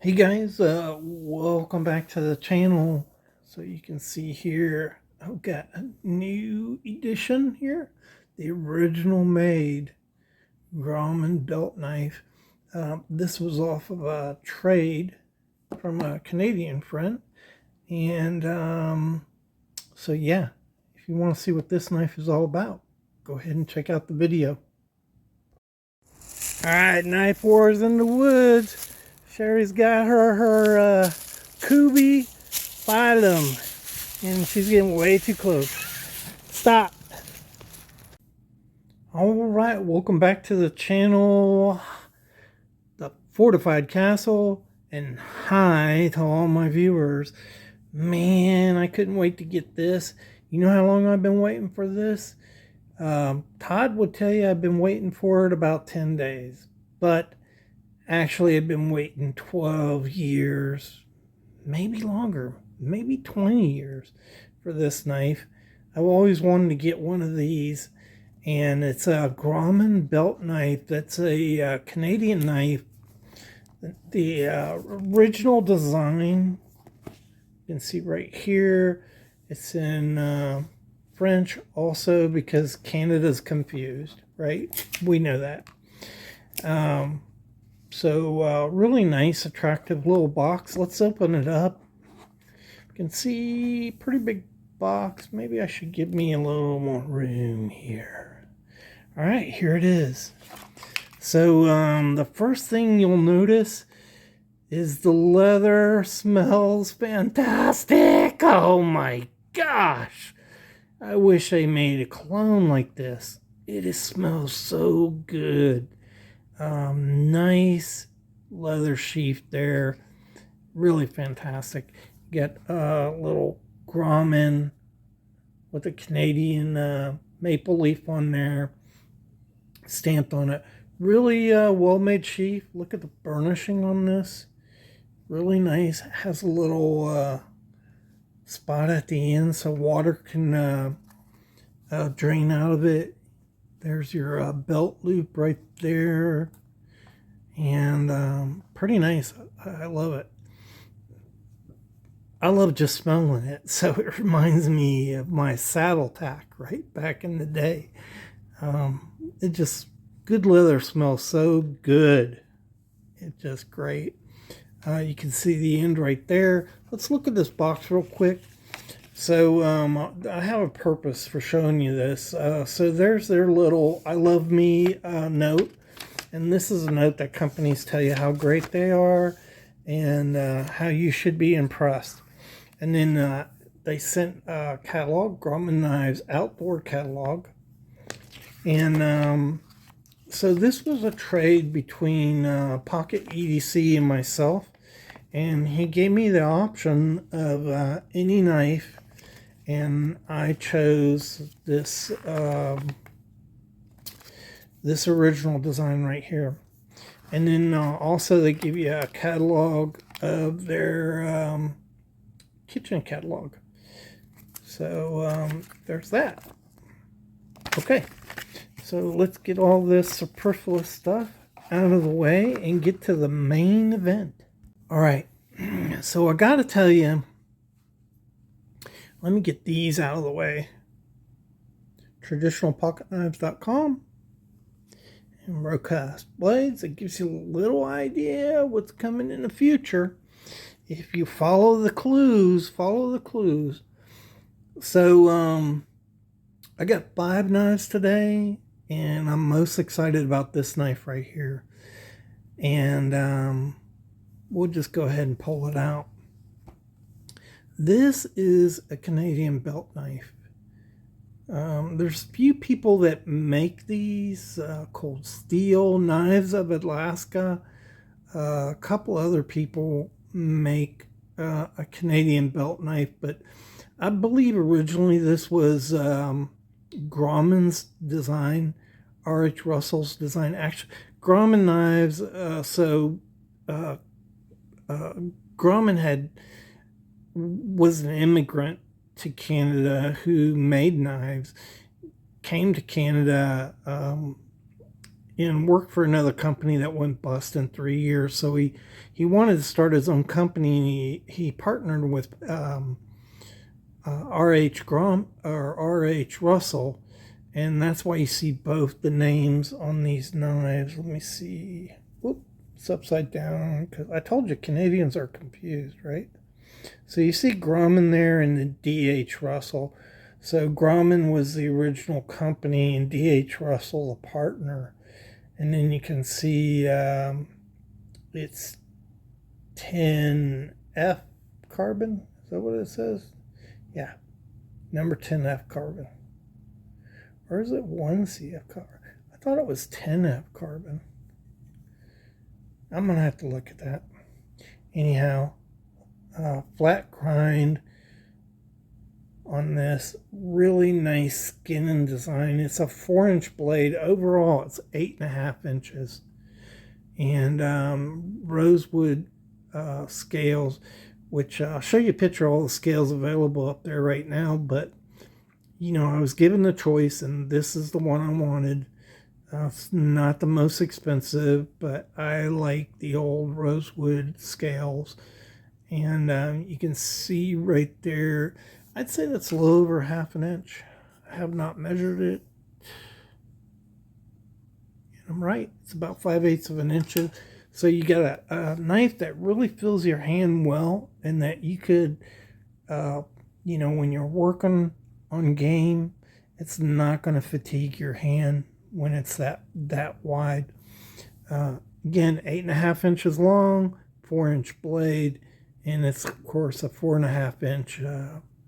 Hey guys, welcome back to the channel. So you can see here, I've got a new edition here, the original made Grauman belt knife. This was off of a trade from a Canadian friend. And so yeah, if you want to see what this knife is all about, go ahead and check out the video. All right, knife wars in the woods. Sherry's got her Kubi Phylum, and she's getting way too close. Stop. All right, welcome back to the channel, the Fortified Castle, and hi to all my viewers. Man, I couldn't wait to get this. You know how long I've been waiting for this? Todd would tell you I've been waiting for it about 10 days, but actually I've been waiting 12 years, maybe longer, maybe 20 years for this knife. I've always wanted to get one of these, and it's a Grauman belt knife. That's a Canadian knife. The original design, you can see right here, it's in French also because Canada's confused, right? We know that. So really nice, attractive little box. Let's open it up. You can see pretty big box. Maybe I should give me a little more room here. All right, here it is. So the first thing you'll notice is the leather smells fantastic. Oh my gosh. I wish they made a clone like this. It smells so good. Nice leather sheath there, really fantastic. You got a little Grauman with a Canadian maple leaf on there, stamped on it. Really well made sheath. Look at the burnishing on this, really nice. Has a little spot at the end so water can drain out of it. There's your belt loop right there, and pretty nice. I love it. I love just smelling it. So it reminds me of my saddle tack right back in the day. It just, good leather smells so good. It's just great. You can see the end right there. Let's look at this box real quick. So I have a purpose for showing you this. So there's their little I love me note. And this is a note that companies tell you how great they are and how you should be impressed. And then they sent a catalog, Grauman Knives Outdoor Catalog. And so this was a trade between Pocket EDC and myself. And he gave me the option of any knife, and I chose this this original design right here. And then also they give you a catalog of their kitchen catalog. So there's that. Okay, so let's get all this superfluous stuff out of the way and get to the main event. All right, so I gotta tell you, let me get these out of the way. TraditionalPocketKnives.com and Rocast Blades. It gives you a little idea what's coming in the future if you follow the clues. Follow the clues. So I got 5 knives today, and I'm most excited about this knife right here. And we'll just go ahead and pull it out. This is a Canadian belt knife. There's few people that make these Cold Steel, Knives of Alaska. A couple other people make a Canadian belt knife, but I believe originally this was Grauman's design, R.H. Russell's design. Actually, Grauman knives, Grauman was an immigrant to Canada who made knives. came to Canada and worked for another company that went bust in 3 years. So he wanted to start his own company, and he partnered with R.H. Grom or R.H. Russell, and that's why you see both the names on these knives. Let me see. Whoop, it's upside down because I told you Canadians are confused, right? So you see Grumman there and the D.H. Russell. So Grumman was the original company and D.H. Russell a partner. And then you can see it's 10F carbon. Is that what it says? Yeah, number 10F carbon. Or is it 1CF carbon? I thought it was 10F carbon. I'm going to have to look at that. Anyhow, flat grind on this. Really nice skin and design. It's a 4-inch blade. Overall, it's 8.5 inches. And rosewood scales, which I'll show you a picture of all the scales available up there right now. But, you know, I was given the choice, and this is the one I wanted. It's not the most expensive, but I like the old rosewood scales. And you can see right there, I'd say that's a little over 1/2 inch. I have not measured it. And I'm right, it's about 5/8 of an inch. So you got a knife that really fills your hand well, and that you could, you know, when you're working on game, it's not going to fatigue your hand when it's that wide. Again, 8.5 inches long, 4-inch blade, and it's of course a 4.5 inch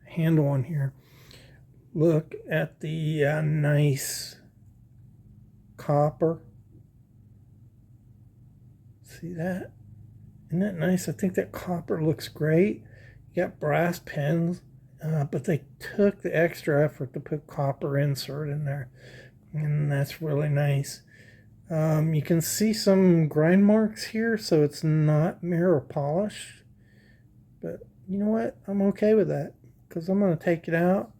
handle on here. Look at the nice copper. See that? Isn't that nice? I think that copper looks great. You got brass pins, but they took the extra effort to put copper insert in there, and that's really nice. You can see some grind marks here, so it's not mirror polished. But you know what? I'm okay with that, because I'm going to take it out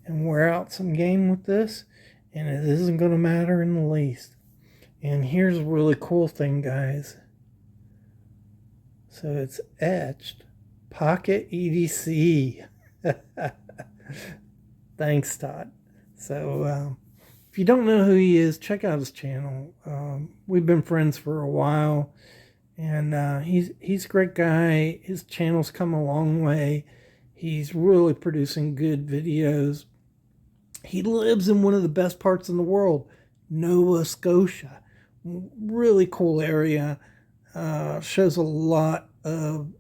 and wear out some game with this, and it isn't going to matter in the least. And here's a really cool thing, guys. So it's etched Pocket EDC. Thanks, Todd. So if you don't know who he is, check out his channel. We've been friends for a while, and he's a great guy. His channel's come a long way. He's really producing good videos. He lives in one of the best parts in the world, Nova Scotia. Really cool area. Shows a lot of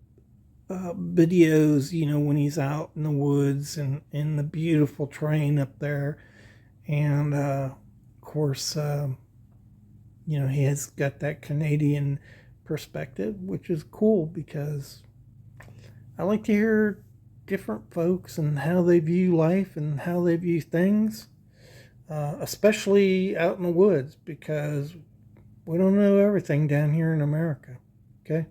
videos, you know, when he's out in the woods and in the beautiful terrain up there. And of course, you know, he has got that Canadian perspective, which is cool, because I like to hear different folks and how they view life and how they view things, especially out in the woods, because we don't know everything down here in America. Okay,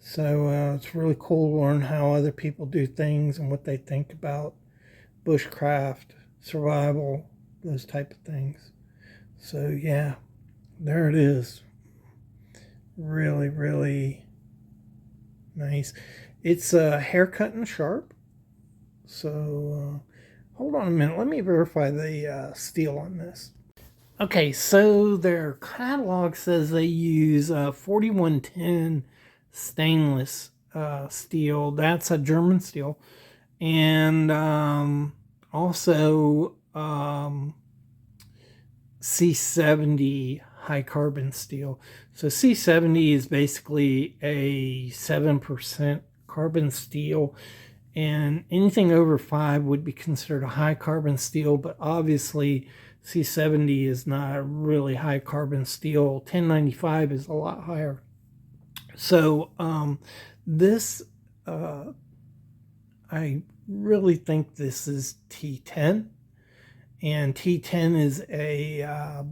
so it's really cool to learn how other people do things and what they think about bushcraft, survival, those type of things. So yeah, there it is. Really, really nice. It's haircut and sharp. So hold on a minute. Let me verify the steel on this. Okay, so their catalog says they use 4110 stainless steel. That's a German steel. And also C70 high carbon steel. So C70 is basically a 7% carbon steel, and anything over 5 would be considered a high carbon steel, but obviously C70 is not a really high carbon steel. 1095 is a lot higher. So this I really think this is T10, and T10 is a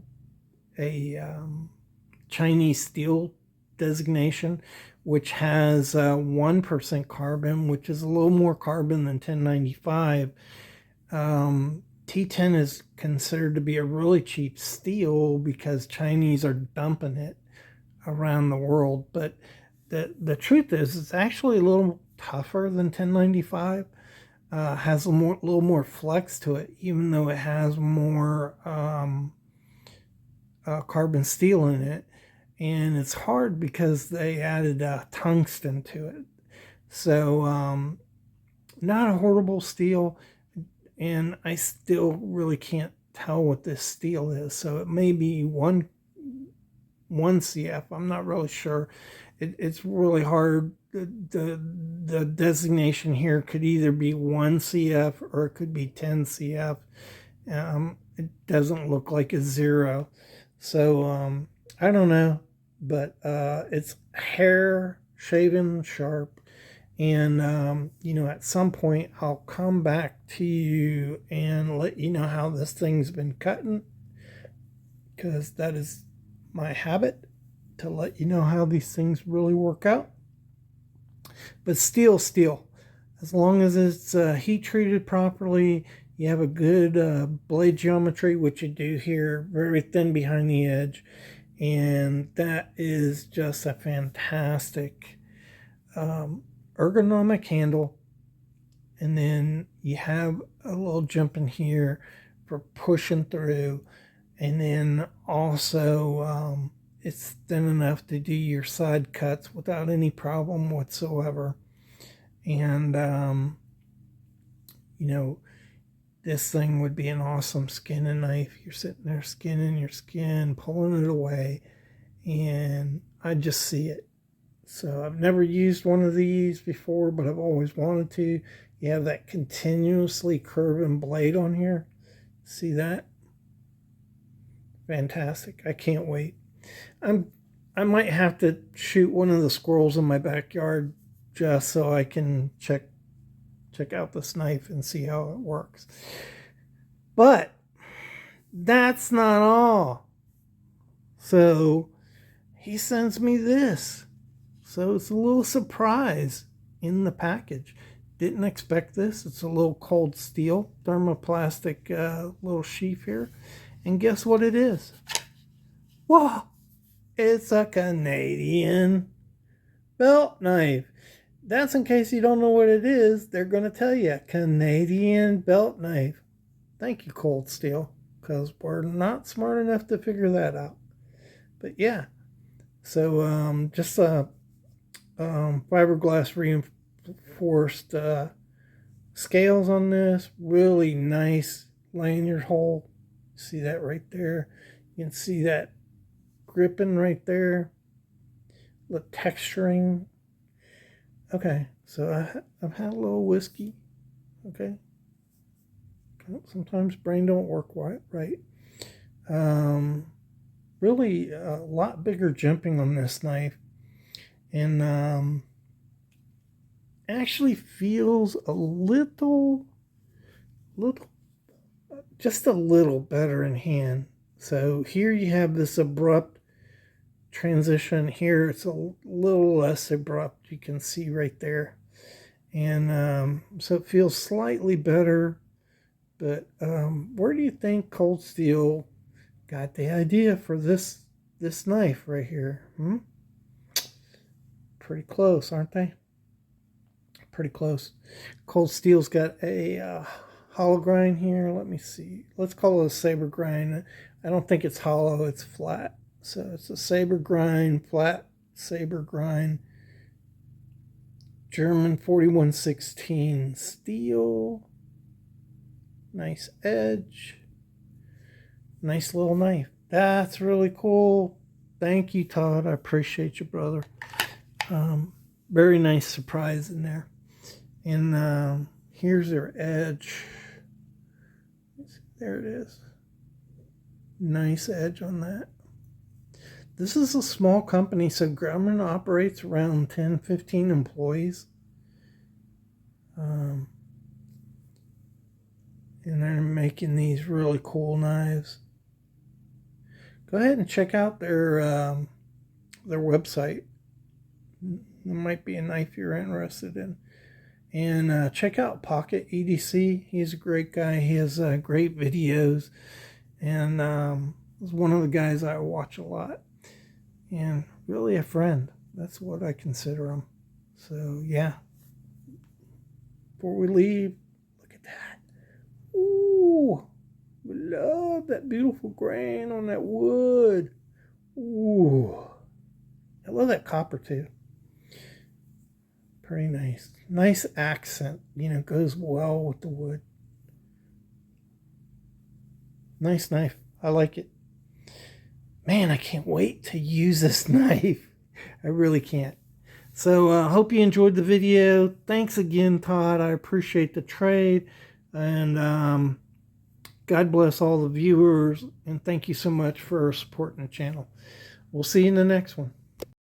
Chinese steel designation, which has 1% carbon, which is a little more carbon than 1095. T10 is considered to be a really cheap steel because Chinese are dumping it around the world. But the truth is, it's actually a little tougher than 1095. Has a little more flex to it, even though it has more carbon steel in it. And it's hard because they added tungsten to it. So, not a horrible steel. And I still really can't tell what this steel is. So it may be one CF. I'm not really sure. It's really hard. The designation here could either be 1 CF or it could be 10 CF. It doesn't look like a 0. So I don't know, but it's hair shaven sharp. And at some point I'll come back to you and let you know how this thing's been cutting, because that is my habit, to let you know how these things really work out. But steel, as long as it's heat treated properly, you have a good blade geometry, which you do here, very thin behind the edge, and that is just a fantastic ergonomic handle. And then you have a little jump in here for pushing through, and then also it's thin enough to do your side cuts without any problem whatsoever. And this thing would be an awesome skinning knife. You're sitting there skinning your skin, pulling it away, and I just see it. So I've never used one of these before, but I've always wanted to. You have that continuously curving blade on here. See that? Fantastic. I can't wait. I might have to shoot one of the squirrels in my backyard just so I can check out this knife and see how it works. But that's not all. So he sends me this. So it's a little surprise in the package. Didn't expect this. It's a little cold steel thermoplastic little sheath here. And guess what it is? Whoa! It's a Canadian belt knife. That's in case you don't know what it is. They're going to tell you. Canadian belt knife. Thank you, Cold Steel, because we're not smart enough to figure that out. But yeah. So just a fiberglass reinforced scales on this. Really nice lanyard hole. See that right there? You can see that gripping right there. The texturing. Okay, so I've had a little whiskey. Okay. Sometimes brain don't work right. Really a lot bigger jumping on this knife. And actually feels a little, just a little better in hand. So here you have this abrupt transition. Here it's a little less abrupt. You can see right there. And so it feels slightly better. But where do you think Cold Steel got the idea for this knife right here? Pretty close, aren't they? Pretty close. Cold Steel's got a hollow grind here. Let me see. Let's call it a saber grind. I don't think it's hollow, it's flat. So it's a saber grind, flat saber grind. German 4116 steel. Nice edge. Nice little knife. That's really cool. Thank you, Todd. I appreciate you, brother. Very nice surprise in there. And here's their edge. There it is. Nice edge on that. This is a small company, so Grumman operates around 10-15 employees. And they're making these really cool knives. Go ahead and check out their website. There might be a knife you're interested in. And check out Pocket EDC. He's a great guy. He has great videos. And he's one of the guys I watch a lot. And really a friend. That's what I consider him. So, yeah. Before we leave, look at that. Ooh. We love that beautiful grain on that wood. Ooh. I love that copper too. Pretty nice. Nice accent. You know, goes well with the wood. Nice knife. I like it. Man, I can't wait to use this knife. I really can't. So I hope you enjoyed the video. Thanks again, Todd. I appreciate the trade. And God bless all the viewers. And thank you so much for supporting the channel. We'll see you in the next one.